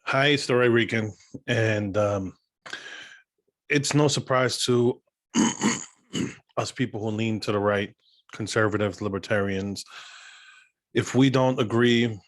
Hi, it's the Ray Rican, and it's no surprise to us people who lean to the right, conservatives, libertarians. If we don't agree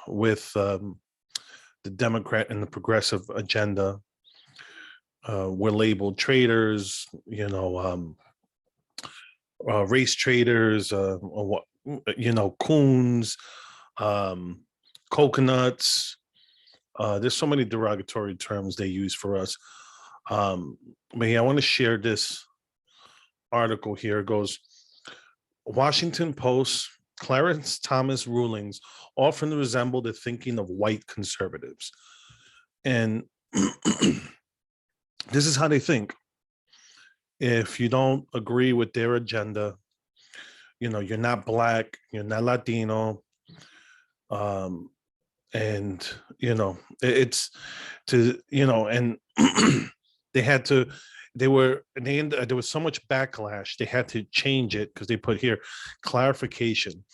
with the Democrat and the progressive agenda, we're labeled traitors, race traitors, or what, coons, um, coconuts. There's so many derogatory terms they use for us. But yeah, I want to share this article here. It goes, Washington Post, Clarence Thomas rulings often resemble the thinking of white conservatives. And this is how they think. If you don't agree with their agenda, you're not black, you're not Latino, um, and it's to and they had to there was so much backlash they had to change it because they put here clarification.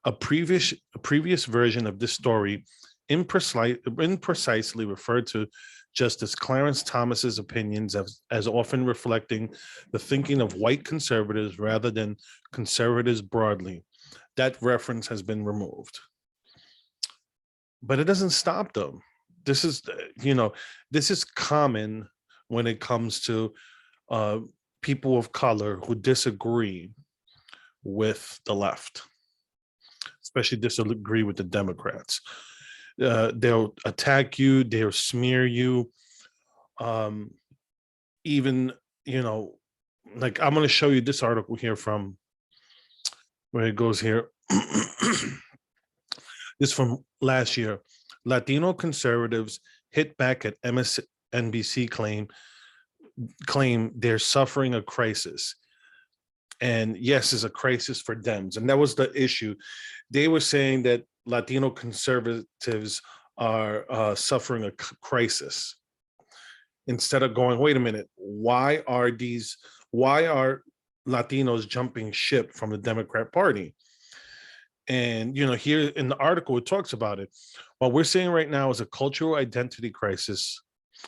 A previous version of this story imprecisely referred to Justice Clarence Thomas's opinions as often reflecting the thinking of white conservatives rather than conservatives broadly. That reference has been removed, but it doesn't stop them. This is, this is common when it comes to uh, people of color who disagree with the left, especially disagree with the Democrats. They'll attack you, they'll smear you. Um, even, like I'm going to show you this article here from where it goes here. This from last year. Latino conservatives hit back at MSNBC claim they're suffering a crisis. And yes, it's a crisis for Dems. And that was the issue. They were saying that Latino conservatives are suffering a crisis. Instead of going, wait a minute, why are Latinos jumping ship from the Democrat Party? And here in the article it talks about it. What we're seeing right now is a cultural identity crisis.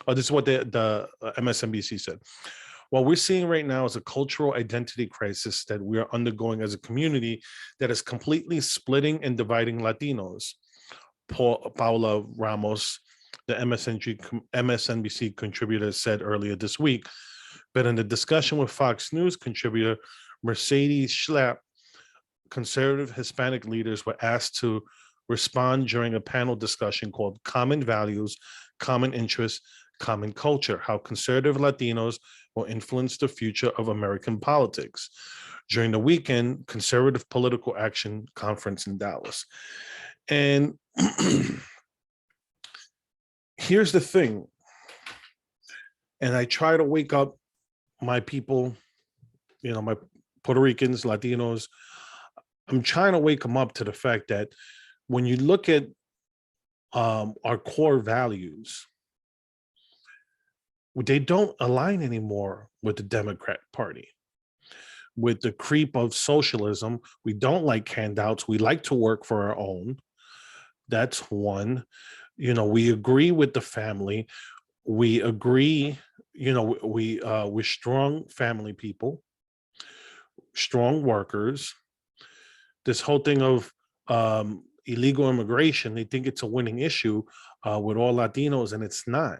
Oh, this is what the MSNBC said. What we're seeing right now is a cultural identity crisis that we are undergoing as a community that is completely splitting and dividing Latinos. Paula Ramos, the MSNBC contributor, said earlier this week. But in the discussion with Fox News contributor Mercedes Schlapp, conservative Hispanic leaders were asked to respond during a panel discussion called Common Values, Common Interests, Common Culture, How Conservative Latinos Will Influence the Future of American Politics, during the weekend Conservative Political Action Conference in Dallas. And here's the thing, and I try to wake up my people, my Puerto Ricans, Latinos. I'm trying to wake them up to the fact that when you look at our core values, they don't align anymore with the Democrat Party. With the creep of socialism, we don't like handouts. We like to work for our own. That's one. We agree with the family. We agree, we're strong family people, strong workers. This whole thing of illegal immigration, they think it's a winning issue with all Latinos, and it's not.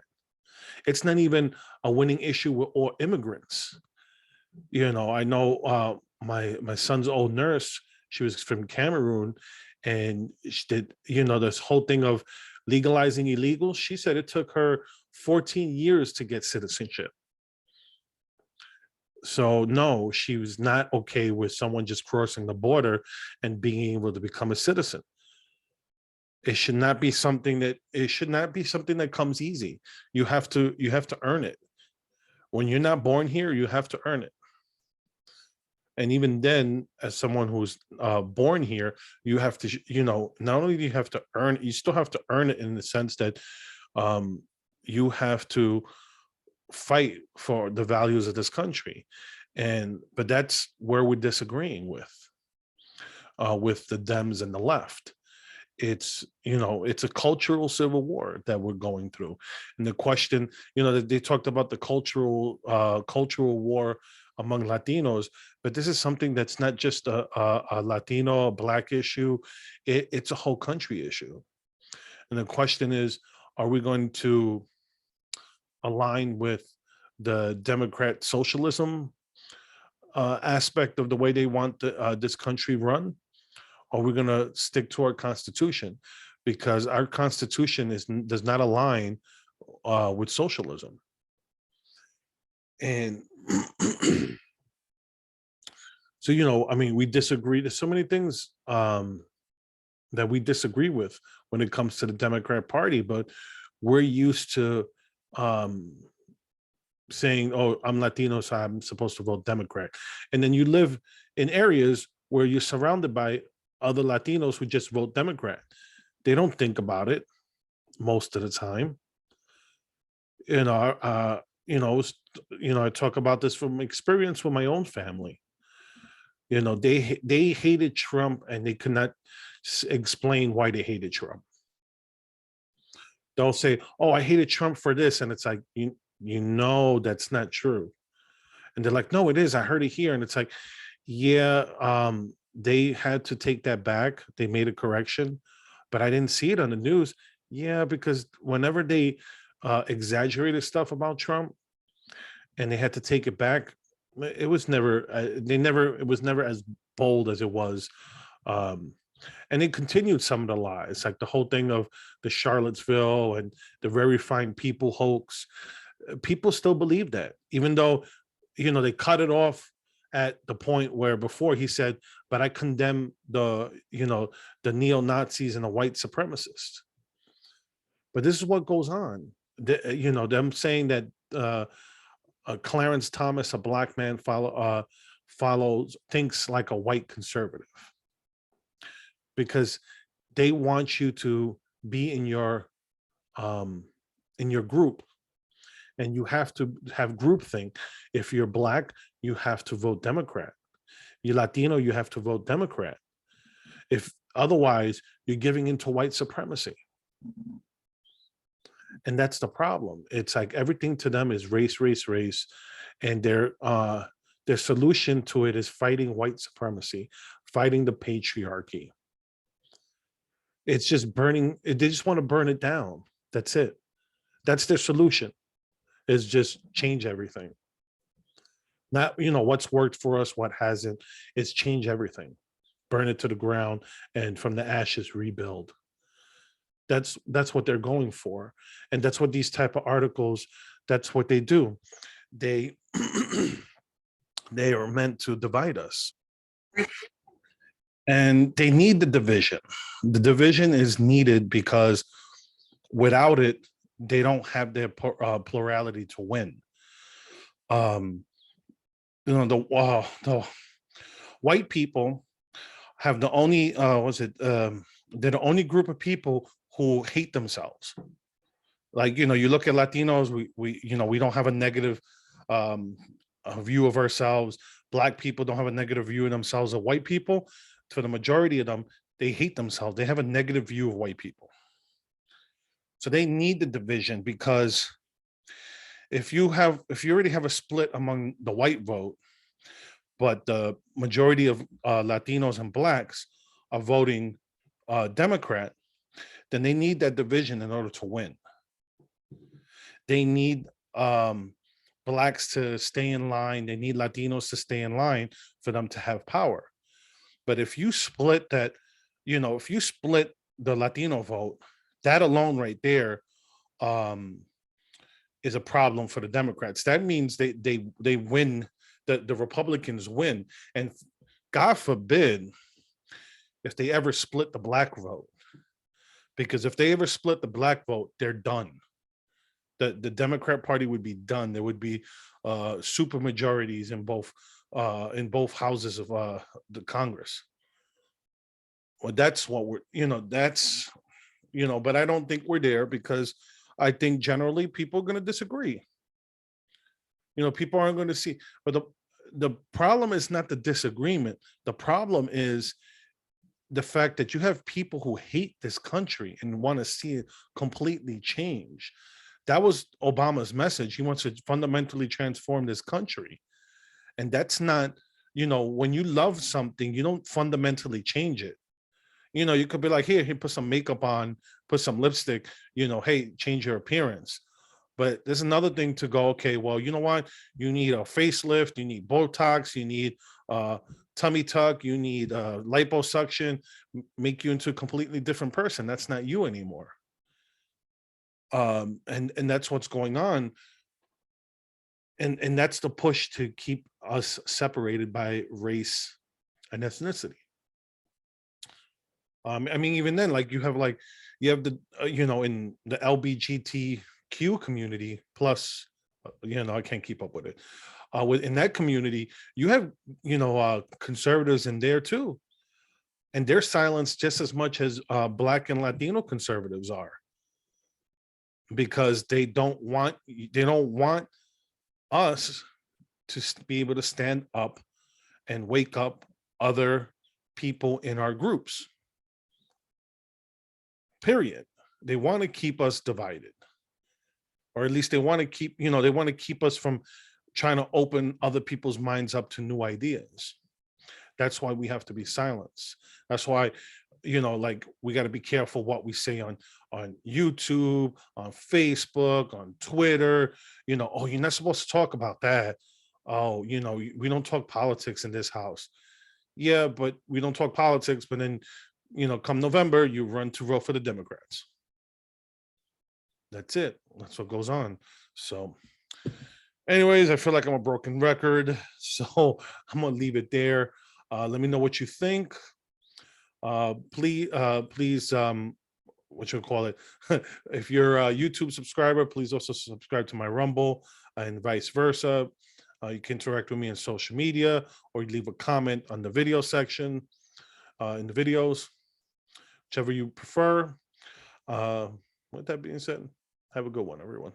It's not even a winning issue with all immigrants. I know my son's old nurse, she was from Cameroon, and she did, this whole thing of legalizing illegals. She said it took her 14 years to get citizenship. So no, she was not okay with someone just crossing the border and being able to become a citizen. It should not be something that comes easy. You have to earn it. When you're not born here, you have to earn it. And even then, as someone who's born here, you have to, not only do you have to earn it, you still have to earn it in the sense that you have to fight for the values of this country. But that's where we're disagreeing with the Dems and the left. it's, it's a cultural civil war that we're going through. And the question, that they talked about the cultural war among Latinos, but this is something that's not just a Latino, a Black issue. It's a whole country issue. And the question is, are we going to align with the Democrat socialism aspect of the way they want this country run? Or we're going to stick to our Constitution, because our Constitution does not align with socialism. And so, I mean, we disagree. There's so many things that we disagree with when it comes to the Democrat Party, but we're used to saying, "Oh, I'm Latino, so I'm supposed to vote Democrat." And then you live in areas where you're surrounded by other Latinos who just vote Democrat. They don't think about it most of the time. You know, I talk about this from experience with my own family. They hated Trump, and they could not explain why they hated Trump. They'll say, "Oh, I hated Trump for this," and it's like, that's not true. And they're like, "No, it is. I heard it here." And it's like, yeah, they had to take that back. They made a correction, but I didn't see it on the news. Yeah, because whenever they exaggerated stuff about Trump and they had to take it back, it was never, it was never as bold as it was. And they continued some of the lies, like the whole thing of the Charlottesville and the very fine people hoax. People still believe that, even though, they cut it off at the point where before he said, "But I condemn the neo-Nazis and the white supremacists." But this is what goes on. Them saying that Clarence Thomas, a Black man, thinks like a white conservative, because they want you to be in your group, and you have to have groupthink. If you're Black, you have to vote Democrat. You're Latino, you have to vote Democrat. If otherwise, you're giving into white supremacy. And that's the problem. It's like everything to them is race, race, race, and their solution to it is fighting white supremacy, fighting the patriarchy. It's just burning. They just want to burn it down. That's it. That's their solution, is just change everything. Not, what's worked for us, what hasn't. It's change everything, burn it to the ground, and from the ashes rebuild. That's what they're going for. And that's what these type of articles, that's what they do. They they are meant to divide us. And they need the division. The division is needed because without it, they don't have their plurality to win. The white people have the only they're the only group of people who hate themselves. Like, you look at Latinos, we don't have a negative a view of ourselves. Black people don't have a negative view of themselves. Of white people, for the majority of them, they hate themselves. They have a negative view of white people. So they need the division, because if you already have a split among the white vote, but the majority of Latinos and Blacks are voting Democrat, then they need that division in order to win. They need Blacks to stay in line. They need Latinos to stay in line for them to have power. But if you split that, if you split the Latino vote, that alone right there is a problem for the Democrats. That means they win, the Republicans win. And God forbid if they ever split the Black vote, because if they ever split the Black vote, they're done. The Democrat Party would be done. There would be super majorities in both houses of the Congress. Well, that's what but I don't think we're there, because I think generally people are going to disagree. People aren't going to see, but the problem is not the disagreement. The problem is the fact that you have people who hate this country and want to see it completely change. That was Obama's message. He wants to fundamentally transform this country. And that's not, when you love something, you don't fundamentally change it. You could be like, here, put some makeup on, put some lipstick, hey, change your appearance. But there's another thing to go, okay, well, you know what? You need a facelift, you need Botox, you need tummy tuck, you need liposuction, make you into a completely different person. That's not you anymore. And that's what's going on. And that's the push to keep us separated by race and ethnicity. I mean, even then, like you have the in the LBGTQ community plus, I can't keep up with it. In that community, you have conservatives in there too, and they're silenced just as much as Black and Latino conservatives are, because they don't want us to be able to stand up and wake up other people in our groups. Period. They want to keep us divided, or at least they want to keep us from trying to open other people's minds up to new ideas. That's why we have to be silenced. That's why, like, we got to be careful what we say on YouTube, on Facebook, on Twitter. Oh, you're not supposed to talk about that. Oh, we don't talk politics in this house. Yeah, but we don't talk politics, but then, come November, you run to vote for the Democrats. That's it. That's what goes on. So anyways, I feel like I'm a broken record. So I'm gonna leave it there. Let me know what you think. Please, what you call it? If you're a YouTube subscriber, please also subscribe to my Rumble and vice versa. You can interact with me on social media, or you leave a comment on the video section in the videos, whichever you prefer. With that being said, have a good one, everyone.